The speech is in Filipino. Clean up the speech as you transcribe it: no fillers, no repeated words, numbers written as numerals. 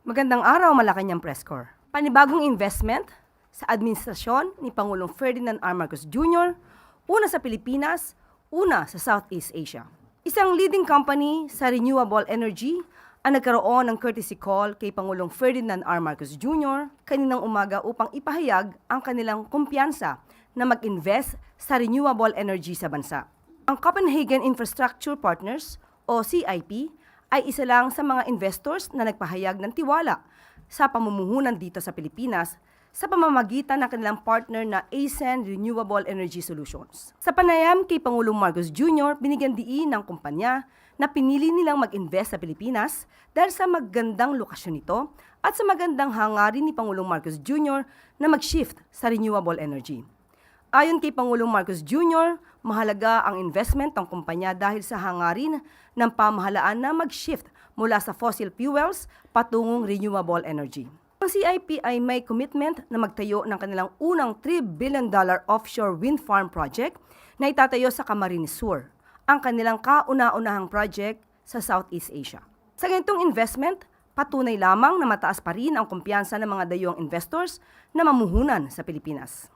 Magandang araw, Malacanang Press Corps. Panibagong investment sa administrasyon ni Pangulong Ferdinand R. Marcos Jr., una sa Pilipinas, una sa Southeast Asia. Isang leading company sa renewable energy ang nagkaroon ng courtesy call kay Pangulong Ferdinand R. Marcos Jr. kaninang umaga upang ipahayag ang kanilang kumpiyansa na mag-invest sa renewable energy sa bansa. Ang Copenhagen Infrastructure Partners o CIP ay isa lang sa mga investors na nagpahayag ng tiwala sa pamumuhunan dito sa Pilipinas sa pamamagitan ng kanilang partner na ASEAN Renewable Energy Solutions. Sa panayam kay Pangulong Marcos Jr., binigyan diin ng kumpanya na pinili nilang mag-invest sa Pilipinas dahil sa magandang lokasyon nito at sa magandang hangarin ni Pangulong Marcos Jr. na mag-shift sa renewable energy. Ayon kay Pangulong Marcos Jr., mahalaga ang investment ng kumpanya dahil sa hangarin ng pamahalaan na mag-shift mula sa fossil fuels patungong renewable energy. Ang CIP ay may commitment na magtayo ng kanilang unang $3 billion offshore wind farm project na itatayo sa Camarines Sur, ang kanilang kauna-unahang project sa Southeast Asia. Sa ganitong investment, patunay lamang na mataas pa rin ang kumpiyansa ng mga dayuhang investors na mamuhunan sa Pilipinas.